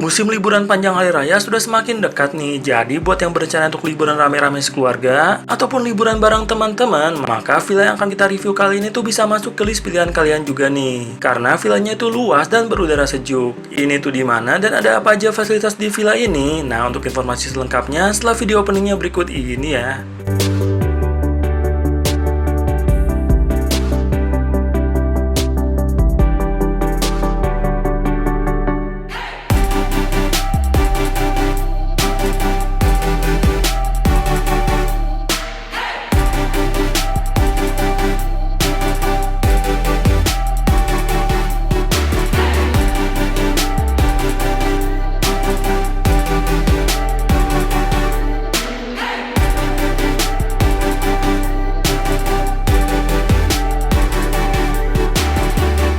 Musim liburan panjang hari raya sudah semakin dekat nih. Jadi buat yang berencana untuk liburan rame-rame sekeluarga ataupun liburan bareng teman-teman, maka villa yang akan kita review kali ini tuh bisa masuk ke list pilihan kalian juga nih. Karena villanya itu luas dan berudara sejuk. Ini tuh di mana dan ada apa aja fasilitas di villa ini? Nah, untuk informasi selengkapnya setelah video openingnya berikut ini ya.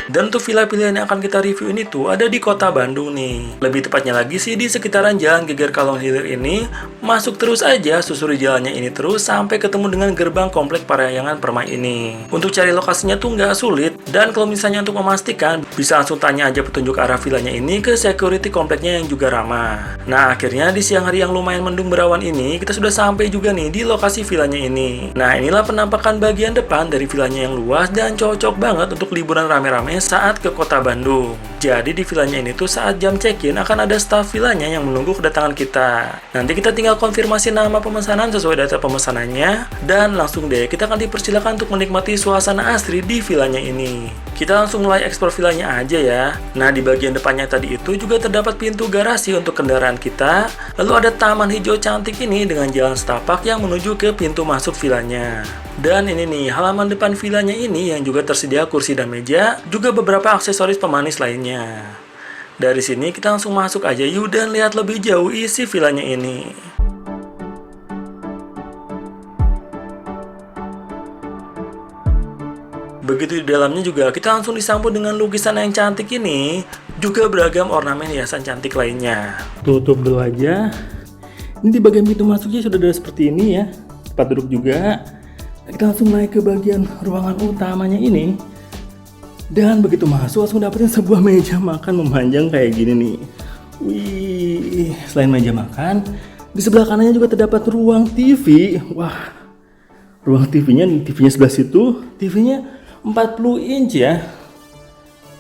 Dan untuk villa pilihan yang akan kita review ini tuh ada di kota Bandung nih. Lebih tepatnya lagi sih di sekitaran Jalan Geger Kalong Hilir ini. Masuk terus aja, susuri jalannya ini terus sampai ketemu dengan gerbang komplek Parahyangan Permai ini. Untuk cari lokasinya tuh nggak sulit. Dan kalau misalnya untuk memastikan, bisa langsung tanya aja petunjuk arah villanya ini ke security kompleknya yang juga ramah. Nah, akhirnya di siang hari yang lumayan mendung berawan ini, kita sudah sampai juga nih di lokasi villanya ini. Nah, inilah penampakan bagian depan dari villanya yang luas dan cocok banget untuk liburan rame-rame saat ke kota Bandung. Jadi di villanya ini tuh saat jam check-in akan ada staff villanya yang menunggu kedatangan kita. Nanti kita tinggal konfirmasi nama pemesanan sesuai data pemesanannya dan langsung deh kita akan dipersilakan untuk menikmati suasana asri di villanya ini. Kita langsung mulai eksplor villanya aja ya. Nah, di bagian depannya tadi itu juga terdapat pintu garasi untuk kendaraan kita. Lalu ada taman hijau cantik ini dengan jalan setapak yang menuju ke pintu masuk villanya. Dan ini nih, halaman depan villanya ini yang juga tersedia kursi dan meja, juga beberapa aksesoris pemanis lainnya. Dari sini kita langsung masuk aja yuk dan lihat lebih jauh isi villanya ini. Begitu di dalamnya juga kita langsung disambut dengan lukisan yang cantik ini, juga beragam ornamen hiasan cantik lainnya. Tutup dulu aja. Ini di bagian pintu masuknya sudah ada seperti ini ya, tempat duduk juga. Kita langsung naik ke bagian ruangan utamanya ini. Dan begitu masuk langsung dapetin sebuah meja makan memanjang kayak gini nih. Wih, selain meja makan, di sebelah kanannya juga terdapat ruang TV. Wah, ruang TV-nya sebelah situ, TV-nya 40 inch ya.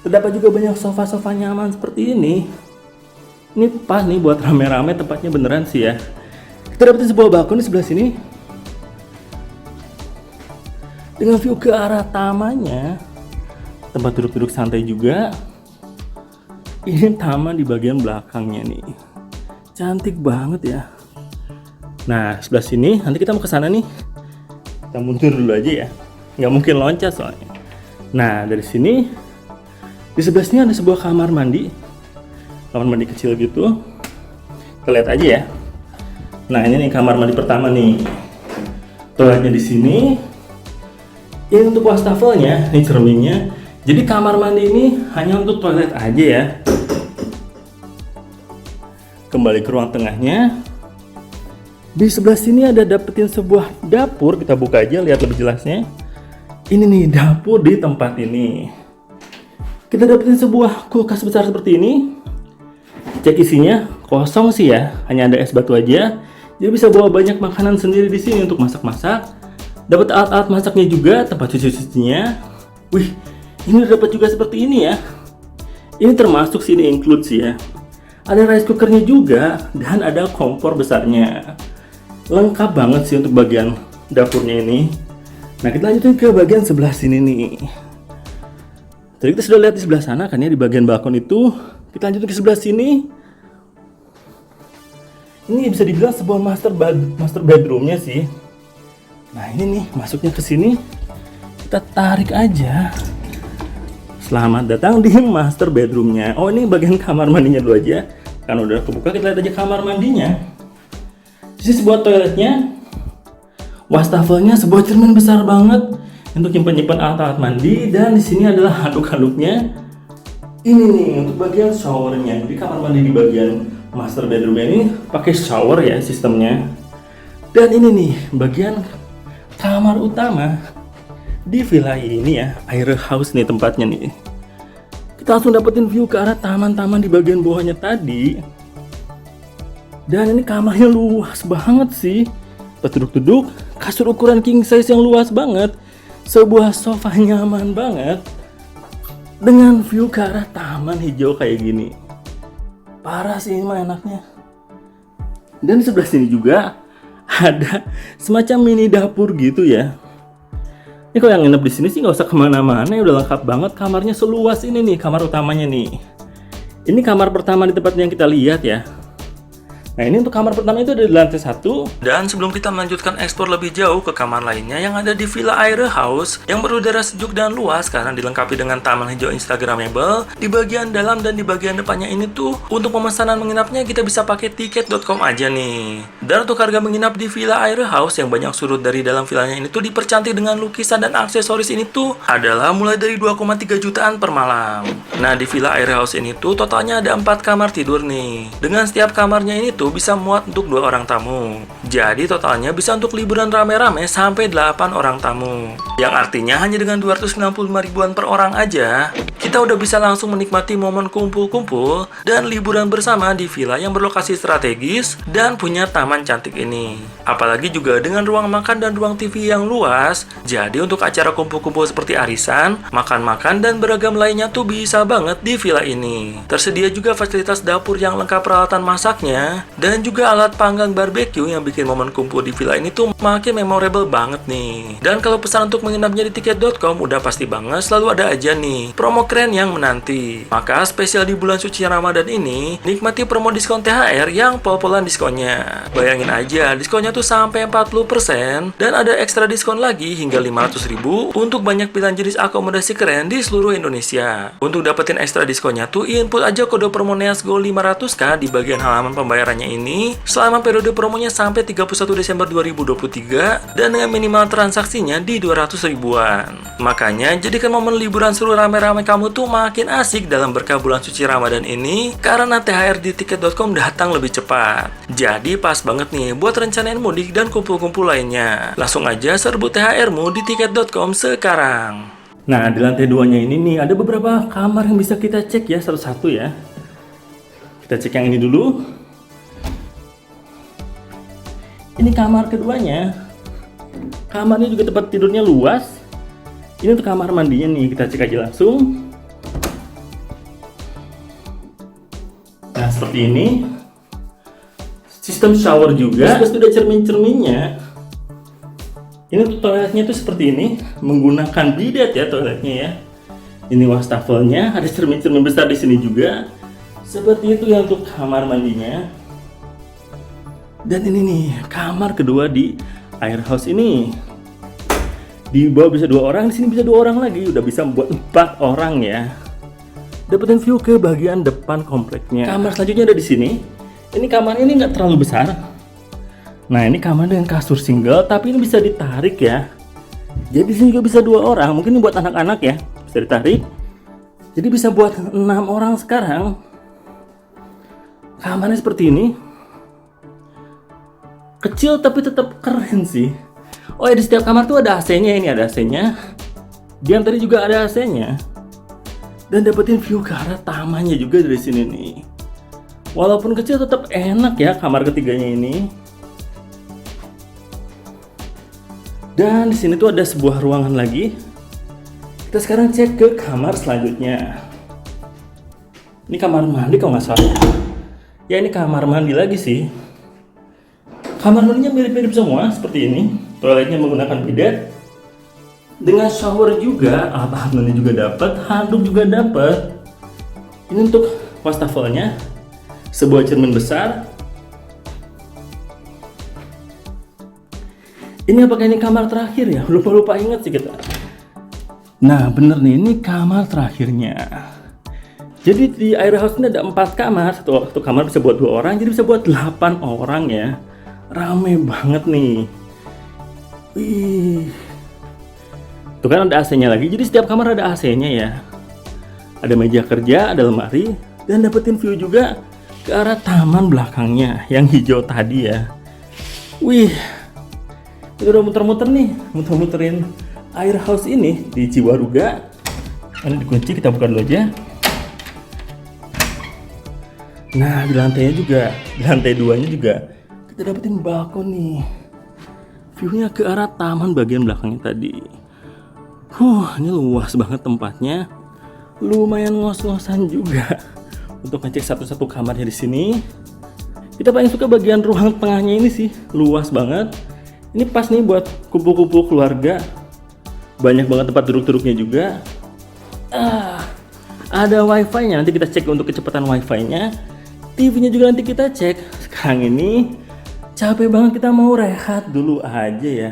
Terdapat juga banyak sofa-sofa nyaman seperti ini. Ini pas nih buat rame-rame, tempatnya beneran sih ya. Kita dapetin sebuah balkon di sebelah sini dengan view ke arah tamannya. Tempat duduk-duduk santai juga. Ini taman di bagian belakangnya nih. Cantik banget ya. Nah, sebelah sini nanti kita mau ke sana nih. Kita mundur dulu aja ya. Nggak mungkin loncat soalnya. Nah, dari sini di sebelah sini ada sebuah kamar mandi. Kamar mandi kecil gitu. Kita lihat aja ya. Nah, ini nih kamar mandi pertama nih. Toiletnya di sini. Ini untuk wastafelnya, ini cerminnya. Jadi kamar mandi ini hanya untuk toilet aja ya. Kembali ke ruang tengahnya. Di sebelah sini ada dapetin sebuah dapur. Kita buka aja, lihat lebih jelasnya. Ini nih dapur di tempat ini. Kita dapetin sebuah kulkas besar seperti ini. Cek isinya kosong sih ya, hanya ada es batu aja. Jadi bisa bawa banyak makanan sendiri di sini untuk masak-masak. Dapat alat-alat masaknya juga, tempat cuci-cucinya. Wih, ini dapat juga seperti ini ya. Ini termasuk sini include sih ya. Ada rice cookernya juga dan ada kompor besarnya. Lengkap banget sih untuk bagian dapurnya ini. Nah, kita lanjutin ke bagian sebelah sini nih. Tadi kita sudah lihat di sebelah sana kan ya, di bagian balkon itu. Kita lanjutin ke sebelah sini. Ini bisa dibilang sebuah master bedroomnya sih. Nah, ini nih masuknya ke sini. Kita tarik aja. Selamat datang di master bedroomnya. Oh, ini bagian kamar mandinya dulu aja. Kan udah kebuka, kita lihat aja kamar mandinya. Di sini sebuah toiletnya. Wastafelnya sebuah cermin besar banget untuk nyimpan alat-alat mandi, dan di sini adalah handuk-handuknya. Ini nih untuk bagian showernya. Jadi kamar mandi di bagian master bedroom ini pakai shower ya sistemnya. Dan ini nih bagian kamar utama di villa ini ya, air house nih tempatnya nih. Kita langsung dapetin view ke arah taman-taman di bagian bawahnya tadi. Dan ini kamarnya luas banget sih. Pas duduk-duduk, kasur ukuran king size yang luas banget. Sebuah sofa nyaman banget. Dengan view ke arah taman hijau kayak gini. Parah sih ini mah enaknya. Dan di sebelah sini juga ada semacam mini dapur gitu ya. Ini kalau yang nginep di sini sih nggak usah kemana-mana, ya udah lengkap banget. Kamarnya seluas ini nih, kamar utamanya nih. Ini kamar pertama di tempat yang kita lihat ya. Nah ini untuk kamar pertama itu ada di lantai 1. Dan sebelum kita melanjutkan eksplor lebih jauh ke kamar lainnya yang ada di Villa Air House yang berudara sejuk dan luas karena dilengkapi dengan taman hijau instagramable. Di bagian dalam dan di bagian depannya ini tuh untuk pemesanan menginapnya kita bisa pakai tiket.com aja nih. Dan untuk harga menginap di Villa Air House yang banyak surut dari dalam villanya ini tuh dipercantik dengan lukisan dan aksesoris ini tuh adalah mulai dari 2,3 jutaan per malam. Nah di Villa Air House ini tuh totalnya ada 4 kamar tidur nih. Dengan setiap kamarnya ini tuh bisa muat untuk 2 orang tamu. Jadi totalnya bisa untuk liburan rame-rame sampai 8 orang tamu. Yang artinya hanya dengan 265 ribuan per orang aja, kita udah bisa langsung menikmati momen kumpul-kumpul dan liburan bersama di villa yang berlokasi strategis dan punya taman cantik ini. Apalagi juga dengan ruang makan dan ruang TV yang luas, jadi untuk acara kumpul-kumpul seperti arisan, makan-makan dan beragam lainnya tuh bisa banget di villa ini. Tersedia juga fasilitas dapur yang lengkap peralatan masaknya, dan juga alat panggang barbeque yang bikin momen kumpul di villa ini tuh makin memorable banget nih. Dan kalau pesan untuk menginapnya di tiket.com udah pasti banget selalu ada aja nih promo keren yang menanti. Maka spesial di bulan suci Ramadan ini, nikmati promo diskon THR yang pol-polan diskonnya. Bayangin aja, diskonnya tuh sampai 40% dan ada ekstra diskon lagi hingga 500 ribu untuk banyak pilihan jenis akomodasi keren di seluruh Indonesia. Untuk dapetin ekstra diskonnya tuh input aja kode promo NEASGO 500k di bagian halaman pembayarannya ini selama periode promonya sampai 31 Desember 2023 dan dengan minimal transaksinya di 200 ribuan. Makanya jadikan momen liburan seru rame-rame kamu tuh makin asik dalam berkah bulan suci Ramadan ini karena THR di tiket.com datang lebih cepat. Jadi pas banget nih buat rencanain mudik dan kumpul-kumpul lainnya. Langsung aja serbu THR-mu di tiket.com sekarang. Nah di lantai 2-nya ini nih ada beberapa kamar yang bisa kita cek ya satu-satu ya. Kita cek yang ini dulu. Ini kamar keduanya. Kamarnya juga tempat tidurnya luas. Ini untuk kamar mandinya nih, kita cek aja langsung. Nah seperti ini. Sistem shower juga. Sudah cermin-cerminnya. Ini untuk toiletnya tuh seperti ini, menggunakan bidet ya toiletnya ya. Ini wastafelnya, ada cermin-cermin besar di sini juga. Seperti itu ya untuk kamar mandinya. Dan ini nih, kamar kedua di Air House ini. Di bawah bisa 2 orang, di sini bisa 2 orang lagi, udah bisa buat 4 orang ya. Dapetin view ke bagian depan kompleknya. Kamar selanjutnya ada di sini. Ini kamarnya ini nggak terlalu besar. Nah ini kamar dengan kasur single, tapi ini bisa ditarik ya. Jadi di sini juga bisa 2 orang, mungkin ini buat anak-anak ya, bisa ditarik. Jadi bisa buat 6 orang sekarang. Kamarnya seperti ini. Kecil tapi tetap keren sih. Oh ya di setiap kamar tuh ada AC-nya, ini ada AC-nya. Di antara juga ada AC-nya. Dan dapetin view ke arah tamannya juga dari sini nih. Walaupun kecil tetap enak ya kamar ketiganya ini. Dan di sini tuh ada sebuah ruangan lagi. Kita sekarang cek ke kamar selanjutnya. Ini kamar mandi kalau nggak salah. Ya ini kamar mandi lagi sih. Kamar mandinya mirip-mirip semua seperti ini. Toiletnya menggunakan bidet. Dengan shower juga, alat mandi juga dapat, handuk juga dapat. Ini untuk wastafelnya. Sebuah cermin besar. Ini apakah ini kamar terakhir ya? Lupa ingat sih kita. Nah bener nih, ini kamar terakhirnya. Jadi di Air House ini ada 4 kamar. Satu kamar bisa buat 2 orang, jadi bisa buat 8 orang ya. Rame banget nih. Wih. Tuh kan ada AC-nya lagi. Jadi setiap kamar ada AC-nya ya. Ada meja kerja, ada lemari, dan dapetin view juga ke arah taman belakangnya yang hijau tadi ya. Wih. Kita udah muter-muter nih, muter-muterin Air House ini di Ciwaruga. Ini dikunci, kita buka dulu aja. Nah, di lantainya juga, di lantai 2-nya juga kita dapetin balkon nih. View-nya ke arah taman bagian belakangnya tadi. Ini luas banget tempatnya. Lumayan ngos-ngosan juga untuk ngecek satu-satu kamarnya di sini. Kita paling suka bagian ruang tengahnya ini sih, luas banget. Ini pas nih buat kumpul-kumpul keluarga. Banyak banget tempat duduk-duduknya juga. Ada wifi-nya, nanti kita cek untuk kecepatan wifi-nya. TV-nya juga nanti kita cek. Sekarang ini capek banget, kita mau rehat dulu aja ya.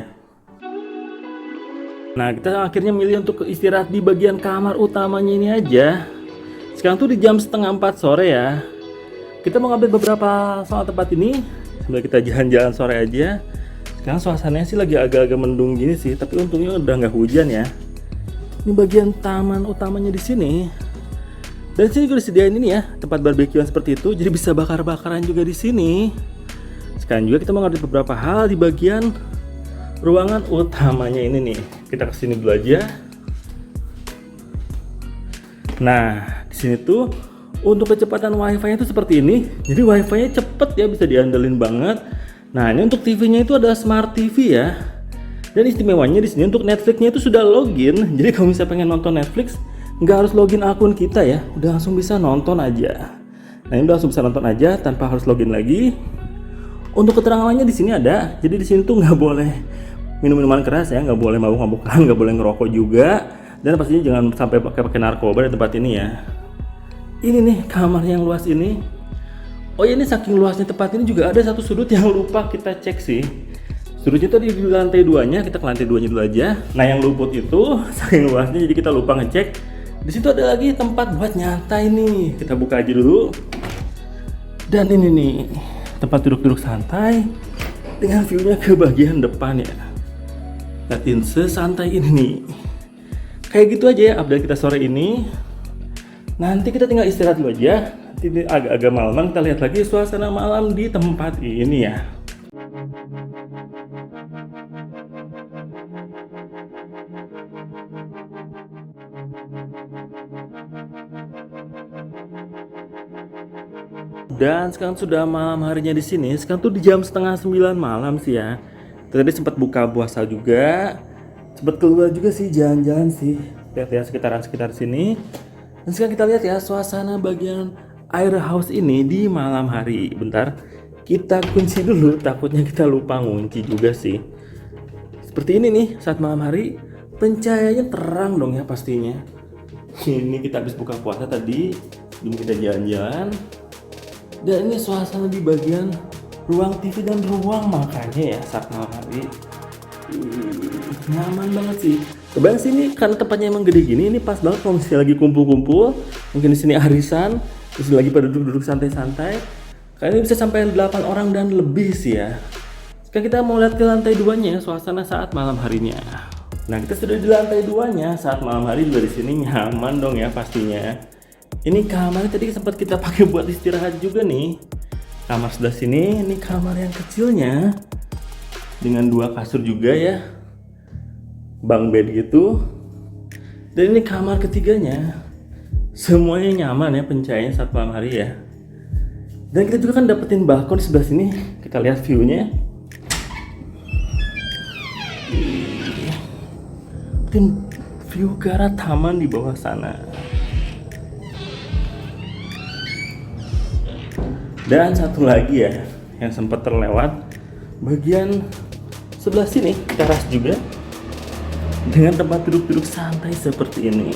Nah, kita akhirnya milih untuk istirahat di bagian kamar utamanya ini aja. Sekarang tuh di jam 3:30 sore ya. Kita mau ngambil beberapa soal tempat ini sambil kita jalan-jalan sore aja. Sekarang suasananya sih lagi agak-agak mendung gini sih, tapi untungnya udah nggak hujan ya. Ini bagian taman utamanya di sini. Dan sini juga disediain ini ya, tempat barbekyuan seperti itu, jadi bisa bakar-bakaran juga di sini. Sekarang juga kita mau ngambil beberapa hal di bagian ruangan utamanya ini nih. Kita kesini dulu aja. Nah, di sini tuh untuk kecepatan wifi-nya itu seperti ini. Jadi wifi-nya cepet ya, bisa diandelin banget. Nah, ini untuk TV-nya itu ada smart TV ya. Dan istimewanya di sini untuk Netflix-nya itu sudah login. Jadi kalau misalnya pengen nonton Netflix, nggak harus login akun kita ya, udah langsung bisa nonton aja. Nah, ini udah langsung bisa nonton aja tanpa harus login lagi. Untuk keterangan lainnya di sini ada. Jadi di sini tuh nggak boleh minum minuman keras ya, nggak boleh mabuk-mabukan, nggak boleh ngerokok juga, dan pastinya jangan sampai pakai narkoba di tempat ini ya. Ini nih kamar yang luas ini. Oh ya, ini saking luasnya tempat ini juga ada satu sudut yang lupa kita cek sih. Sudutnya tadi di lantai 2-nya, kita ke lantai 2-nya dulu aja. Nah, yang luput itu saking luasnya jadi kita lupa ngecek. Di situ ada lagi tempat buat nyantai nih. Kita buka aja dulu. Dan ini nih tempat duduk-duduk santai dengan view-nya ke bagian depan ya. Lihatin sesantai ini nih. Kayak gitu aja ya update kita sore ini. Nanti kita tinggal istirahat dulu aja. Nanti agak-agak malaman kita lihat lagi suasana malam di tempat ini ya. Dan sekarang sudah malam harinya di sini. Sekarang tuh di jam 8:30 malam sih ya. Tadi sempat buka puasa juga, sempat keluar juga sih, jalan-jalan sih, lihat-lihat sekitar sini. Dan sekarang kita lihat ya suasana bagian air house ini di malam hari. Bentar, kita kunci dulu, takutnya kita lupa ngunci juga sih. Seperti ini nih saat malam hari, pencahayaannya terang dong ya pastinya. Ini kita habis buka puasa tadi, belum kita jalan-jalan. Dan ini suasana di bagian ruang TV dan ruang makannya ya saat malam hari. Nyaman banget sih. Kebayang sini karena tempatnya emang gede gini, ini pas banget kalau misalnya lagi kumpul-kumpul, mungkin di sini arisan, terus lagi pada duduk-duduk santai-santai. Kayaknya bisa sampai 8 orang dan lebih sih ya. Sekarang kita mau lihat ke lantai 2-nya, suasana saat malam harinya. Nah, kita sudah di lantai 2-nya saat malam hari juga di sini nyaman dong ya pastinya. Ini kamarnya tadi sempat kita pakai buat istirahat juga nih. Kamar sebelah sini, ini kamar yang kecilnya dengan 2 kasur juga ya, bunk bed gitu. Dan ini kamar ketiganya, semuanya nyaman ya pencahayaannya saat malam hari ya. Dan kita juga kan dapetin balkon di sebelah sini, kita lihat view-nya. Dapetin view ke arah taman di bawah sana. Dan satu lagi ya yang sempat terlewat, bagian sebelah sini teras juga dengan tempat duduk-duduk santai seperti ini.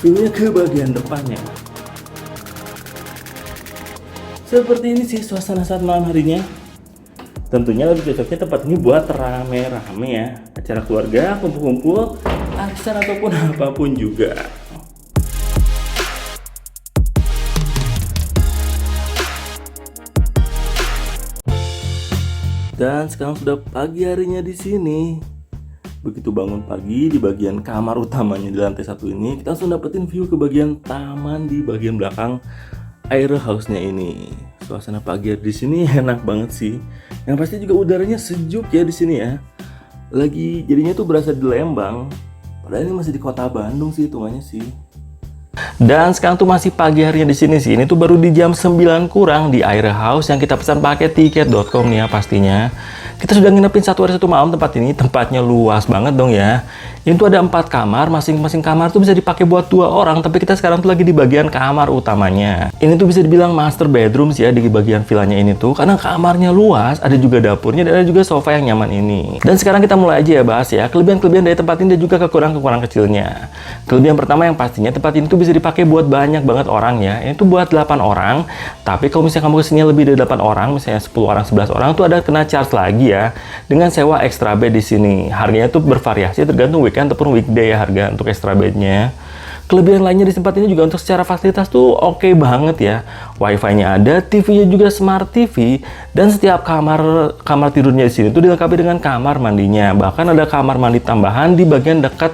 View-nya ke bagian depannya. Seperti ini sih suasana saat malam harinya. Tentunya lebih cocoknya tempat ini buat rame-rame ya, acara keluarga, kumpul-kumpul, arisan ataupun apapun juga. Dan sekarang sudah pagi harinya di sini. Begitu bangun pagi di bagian kamar utamanya di lantai 1 ini, kita langsung dapetin view ke bagian taman di bagian belakang air house-nya ini. Suasana pagi hari di sini enak banget sih. Yang pasti juga udaranya sejuk ya di sini ya. Lagi jadinya tuh berasa di Lembang. Padahal ini masih di kota Bandung sih hitungannya sih. Dan sekarang tuh masih pagi harinya di sini sih. Ini tuh baru di jam 9 kurang di Air House yang kita pesan pakai tiket.com nih ya pastinya. Kita sudah nginepin 1 hari 1 malam tempat ini. Tempatnya luas banget dong ya. Ini tuh ada 4 kamar, masing-masing kamar tuh bisa dipakai buat 2 orang. Tapi kita sekarang tuh lagi di bagian kamar utamanya. Ini tuh bisa dibilang master bedroom sih ya di bagian villanya ini tuh. Karena kamarnya luas, ada juga dapurnya dan ada juga sofa yang nyaman ini. Dan sekarang kita mulai aja ya bahas ya kelebihan-kelebihan dari tempat ini dan juga kekurangan-kekurangan kecilnya. Kelebihan pertama yang pastinya tempat ini tuh bisa dipakai buat banyak banget orang ya. Ini tuh buat 8 orang. Tapi kalau misalnya kamu kesini lebih dari 8 orang, misalnya 10 orang, 11 orang tuh ada kena charge lagi ya dengan sewa extra bed di sini. Harganya tuh bervariasi tergantung weekend ataupun weekday ya harga untuk extra bednya. Kelebihan lainnya di tempat ini juga untuk secara fasilitas tuh oke banget ya. Wifi-nya ada, TV-nya juga smart TV, dan setiap kamar tidurnya di sini tuh dilengkapi dengan kamar mandinya. Bahkan ada kamar mandi tambahan di bagian dekat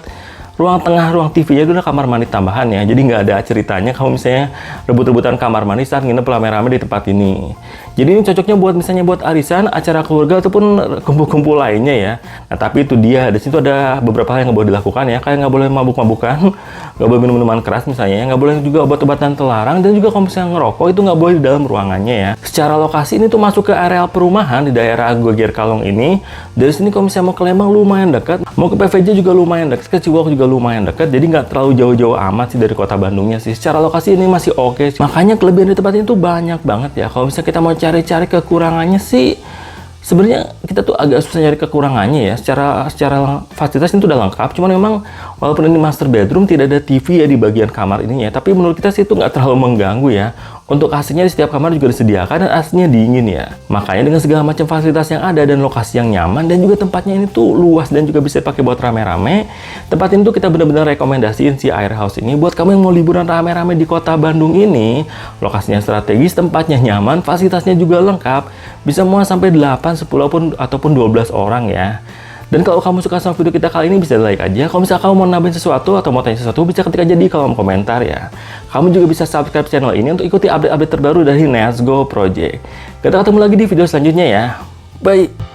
ruang tengah ruang TV-nya itu ada kamar mandi tambahan ya. Jadi nggak ada ceritanya kalau misalnya rebut-rebutan kamar mandi saat nginep rame-rame di tempat ini. Jadi ini cocoknya buat misalnya buat arisan, acara keluarga ataupun kumpul-kumpul lainnya ya. Nah tapi itu dia, di situ ada beberapa hal yang nggak boleh dilakukan ya. Kayak nggak boleh mabuk-mabukan, nggak boleh minum minuman keras misalnya, nggak boleh juga obat-obatan terlarang, dan juga kalau misalnya ngerokok itu nggak boleh di dalam ruangannya ya. Secara lokasi ini tuh masuk ke areal perumahan di daerah Geger Kalong ini. Dari sini kalau misalnya mau ke Lembang lumayan dekat, mau ke PVJ juga lumayan dekat, ke Ciwok juga lumayan dekat. Jadi nggak terlalu jauh-jauh amat sih dari kota Bandungnya sih. Secara lokasi ini masih oke sih. Makanya kelebihan di tempat ini tuh banyak banget ya. Kalau misalnya kita mau cari-cari kekurangannya sih, sebenarnya kita tuh agak susah nyari kekurangannya ya. Secara fasilitas itu udah lengkap. Cuman memang walaupun ini master bedroom tidak ada TV ya di bagian kamar ininya. Tapi menurut kita sih itu nggak terlalu mengganggu ya. Untuk AC-nya di setiap kamar juga disediakan dan AC-nya dingin ya. Makanya dengan segala macam fasilitas yang ada dan lokasi yang nyaman dan juga tempatnya ini tuh luas dan juga bisa dipakai buat rame-rame. Tempat ini tuh kita benar-benar rekomendasiin si Air House ini buat kamu yang mau liburan rame-rame di kota Bandung ini. Lokasinya strategis, tempatnya nyaman, fasilitasnya juga lengkap. Bisa muat sampai 8, 10 ataupun 12 orang ya. Dan kalau kamu suka sama video kita kali ini bisa like aja. Kalau misalnya kamu mau nambahin sesuatu atau mau tanya sesuatu bisa ketik aja di kolom komentar ya. Kamu juga bisa subscribe channel ini untuk ikuti update-update terbaru dari Let's Go Project. Kita ketemu lagi di video selanjutnya ya. Bye!